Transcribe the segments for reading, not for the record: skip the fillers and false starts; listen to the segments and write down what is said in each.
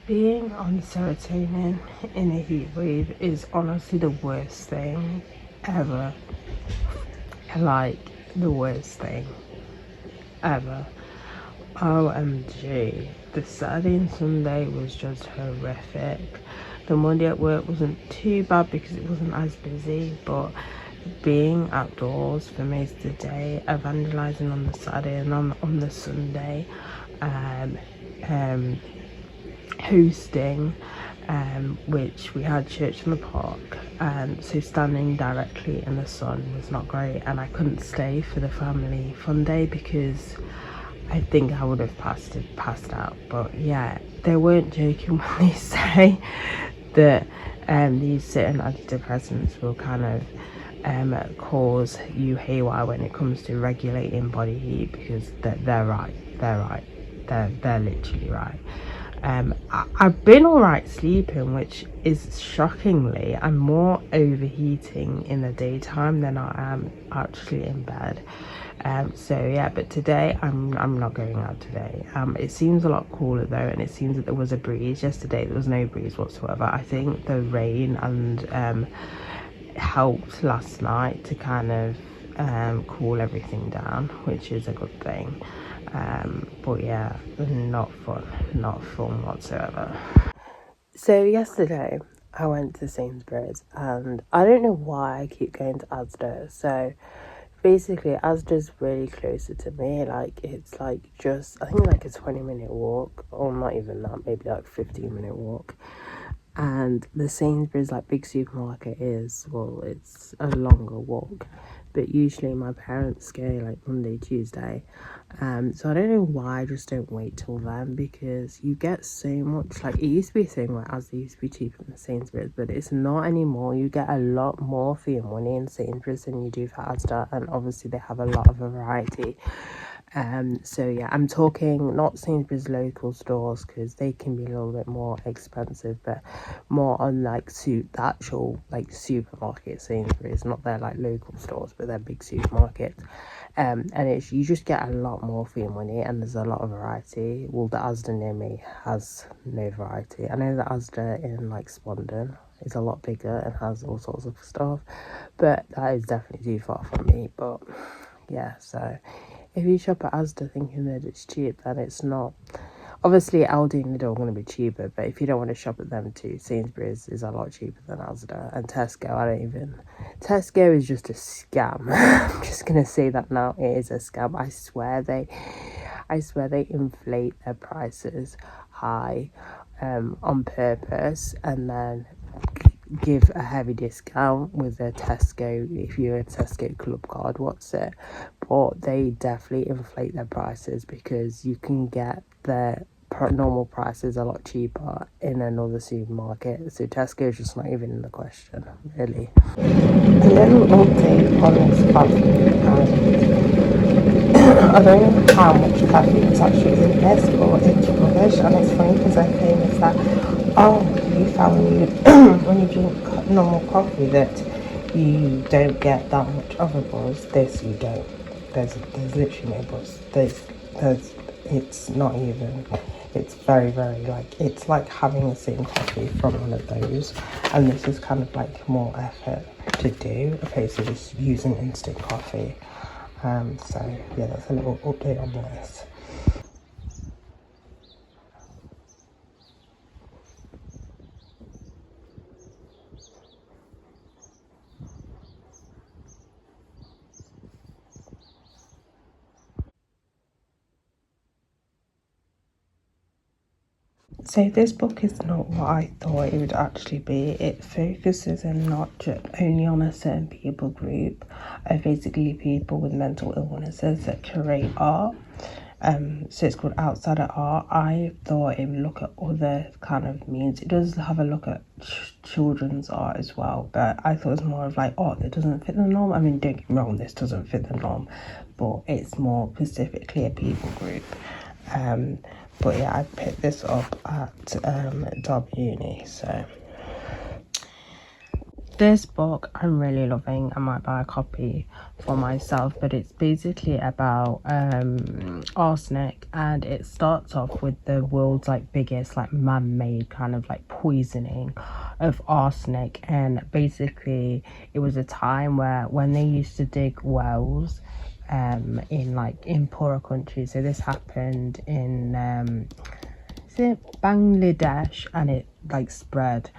Being on serotonin in a heat wave is honestly the worst thing ever. Like, the worst thing ever. OMG. The Saturday and Sunday was just horrific. The Monday at work wasn't too bad because it wasn't as busy, but being outdoors for most of the day, evangelizing on the Saturday and on the Sunday, um, um, hosting, which we had church in the park, and so standing directly in the sun was not great, and I couldn't stay for the family fun day because I think I would have passed out. But yeah, they weren't joking when they say that these certain antidepressants will kind of cause you haywire when it comes to regulating body heat, because they're right. They're literally right. I've been all right sleeping, which is shockingly, I'm more overheating in the daytime than I am actually in bed. So yeah, but today I'm not going out today. It seems a lot cooler though, and it seems that there was a breeze. Yesterday there was no breeze whatsoever. I think the rain and helped last night to kind of cool everything down, which is a good thing. But yeah, not fun whatsoever. So yesterday I went to Sainsbury's, and I don't know why I keep going to Asda. So basically Asda's really closer to me. Like, it's like just, I think like a 20-minute walk, or not even that, maybe like 15-minute walk. And the Sainsbury's, like, big supermarket is, well, it's a longer walk, but usually my parents go like Monday, Tuesday. So I don't know why I just don't wait till then, because you get so much. Like, it used to be a thing where Asda used to be cheaper than Sainsbury's, but it's not anymore. You get a lot more for your money in Sainsbury's than you do for Asda, and obviously they have a lot of variety. So yeah, I'm talking not Sainsbury's local stores, because they can be a little bit more expensive, but more on like the actual like supermarket Sainsbury's, not their like local stores, but their big supermarkets. And it's, you just get a lot more for your money, and there's a lot of variety. Well, the Asda near me has no variety. I know the Asda in like Spondon is a lot bigger and has all sorts of stuff, but that is definitely too far from me. But yeah, so if you shop at Asda thinking that it's cheap, then it's not. Obviously, Aldi and Lidl are going to be cheaper, but if you don't want to shop at them too, Sainsbury's is a lot cheaper than Asda. And Tesco, I don't even. Tesco is just a scam. I'm just going to say that now. It is a scam. I swear they inflate their prices high on purpose, and then give a heavy discount with a Tesco if you're a Tesco club card, what's it, but they definitely inflate their prices, because you can get their normal prices a lot cheaper in another supermarket. So Tesco is just not even in the question, really. A little update on this coffee. I don't know how much caffeine is actually in this, but it's rubbish. And it's funny because I think it's that, oh, you found when you when you drink normal coffee that you don't get that much of a buzz. This you don't. There's literally no buzz. There's it's not even. It's very, very, like, it's like having the same coffee from one of those, and this is kind of like more effort to do opposed to just using instant coffee. So yeah, that's a little update on this. So this book is not what I thought it would actually be. It focuses in not only on a certain people group, basically people with mental illnesses that create art. So it's called Outsider Art. I thought it would look at other kind of means. It does have a look at children's art as well, but I thought it was more of like art that doesn't fit the norm. I mean, don't get me wrong, this doesn't fit the norm, but it's more specifically a people group. But yeah, I picked this up at Derby Uni, so This book I'm really loving. I might buy a copy for myself, but it's basically about arsenic, and it starts off with the world's like biggest like man-made kind of like poisoning of arsenic. And basically it was a time where when they used to dig wells in poorer countries. So this happened in is it Bangladesh, and it like spread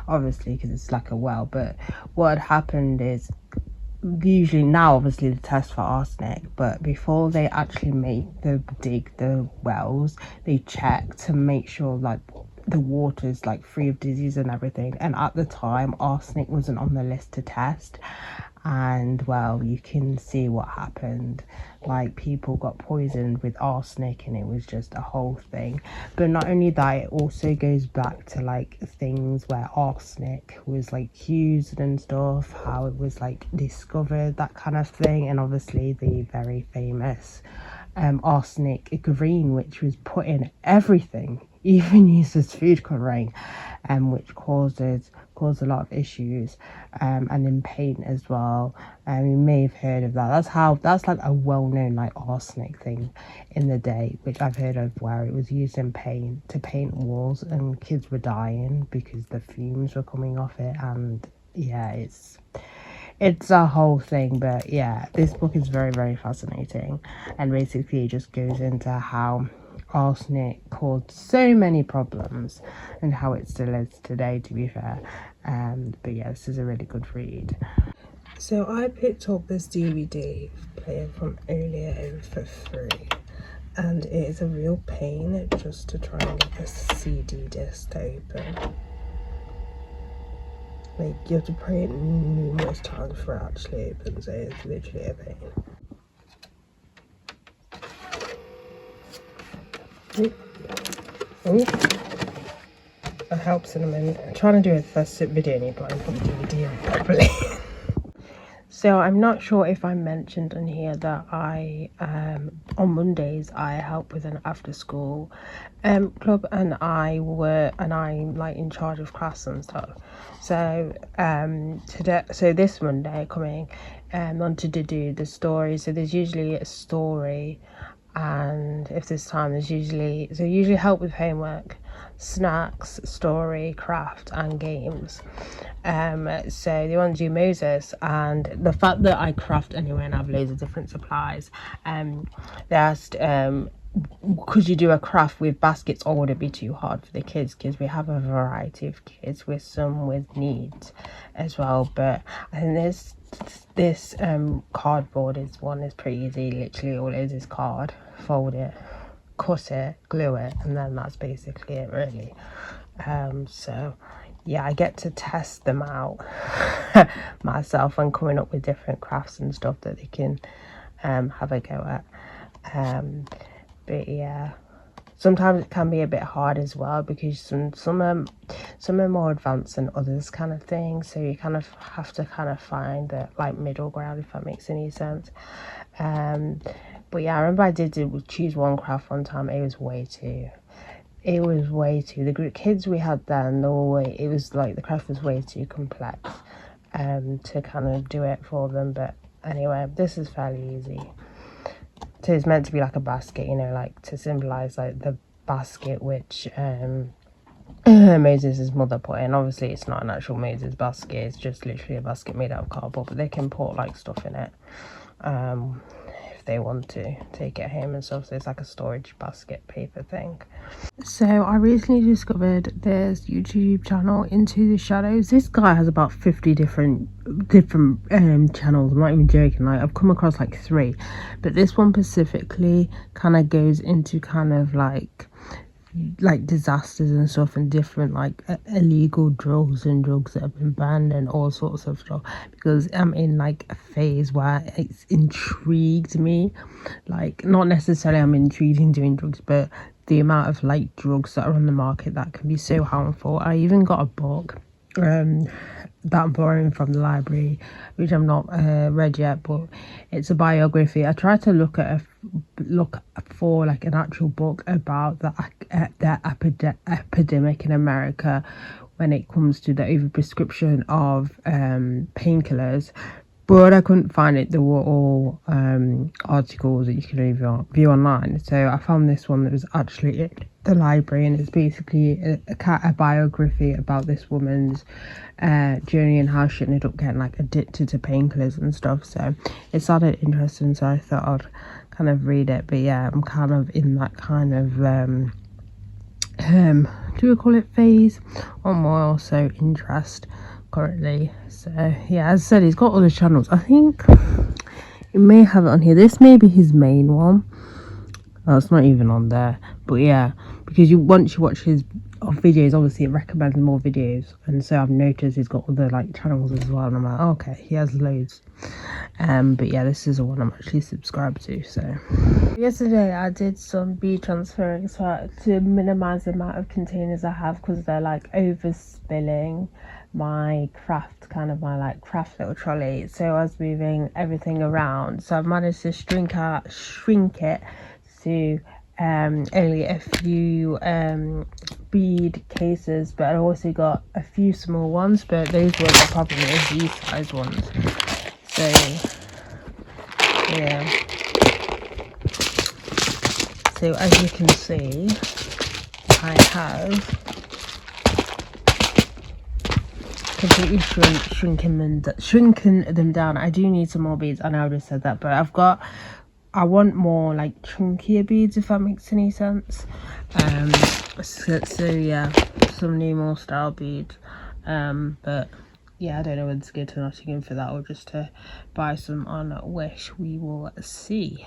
obviously because it's like a well. But what had happened is, usually now obviously the test for arsenic, but before they actually dig the wells, they check to make sure like the water is like free of disease and everything. And at the time arsenic wasn't on the list to test, and well, you can see what happened. Like, people got poisoned with arsenic, and it was just a whole thing. But not only that, it also goes back to like things where arsenic was like used and stuff, how it was like discovered, that kind of thing. And obviously the very famous arsenic green, which was put in everything, even used as food coloring, which caused a lot of issues, and in paint as well. You may have heard of that. That's like a well-known like arsenic thing in the day, which I've heard of, where it was used in paint to paint walls, and kids were dying because the fumes were coming off it. And yeah, it's a whole thing. But yeah, this book is very, very fascinating, and basically it just goes into how arsenic caused so many problems and how it still is today, to be fair. But yeah, this is a really good read. So I picked up this DVD player from Olio for free, and it is a real pain just to try and get the CD disc to open. Like, you have to pray it numerous times before it actually opens. So it's literally a pain. Ooh. That helps in a minute. I'm trying to do a first video, but I'm putting the DVD on properly. So I'm not sure if I mentioned on here that I on Mondays I help with an after school club, and I'm like in charge of class and stuff. So this Monday coming wanted to do the story. So there's usually a story, and if there's time, there's usually help with homework, snacks, story, craft and games. So they want to do Moses, and the fact that I craft anyway and have loads of different supplies, they asked could you do a craft with baskets, or would it be too hard for the kids, because we have a variety of kids, with some with needs as well. But I think this cardboard is pretty easy. Literally all it is card, fold it, cut it, glue it, and then that's basically it, really. So yeah, I get to test them out myself and coming up with different crafts and stuff that they can have a go at. But yeah, sometimes it can be a bit hard as well, because some are more advanced than others, kind of thing. So you kind of have to kind of find the like middle ground, if that makes any sense. But yeah, I remember I did choose one craft one time. It was way too. The group kids we had then, it was like the craft was way too complex to kind of do it for them. But anyway, this is fairly easy. So it's meant to be like a basket, you know, like to symbolize like the basket which Moses' mother put in. Obviously it's not an actual Moses basket, it's just literally a basket made out of cardboard, but they can put like stuff in it if they want to take it home and stuff. So it's like a storage basket paper thing. So I recently discovered this YouTube channel, Into the Shadows. This guy has about 50 different channels. I'm not even joking. Like, I've come across like 3, but this one specifically kind of goes into kind of like disasters and stuff, and different like illegal drugs that have been banned and all sorts of stuff, because I'm in like a phase where it's intrigued me. Like, not necessarily I'm intrigued in doing drugs, but the amount of like drugs that are on the market that can be so harmful. I even got a book that I'm borrowing from the library, which I'm not read yet, but it's a biography. I tried to look for like an actual book about the epidemic in America, when it comes to the overprescription of painkillers, but I couldn't find it. They were all articles that you can view online. So I found this one that was actually in the library, and it's basically a biography about this woman's journey and how she ended up getting like addicted to painkillers and stuff. So it sounded interesting, so I thought I'd kind of read it. But yeah, I'm kind of in that kind of do we call it phase, or more also interest currently. So yeah, as I said, he's got other channels. I think you may have it on here. This may be his main one. Oh, it's not even on there. But yeah, because once you watch his videos, obviously it recommends more videos, and so I've noticed he's got other like channels as well, and I'm like, oh, okay, he has loads. But yeah, this is the one I'm actually subscribed to. So yesterday I did some bead transferring to minimize the amount of containers I have, because they're like overspilling my craft little trolley. So I was moving everything around, so I've managed to shrink it to only a few bead cases, but I also got a few small ones, but those weren't the problem, it was these size ones. So yeah, so as you can see, I have completely shrinking them down. I do need some more beads, I know I just said that, but I want more like chunkier beads, if that makes any sense. So yeah, some Nemo style beads. But yeah, I don't know whether to go to Nottingham for that or just to buy some on Wish. We will see.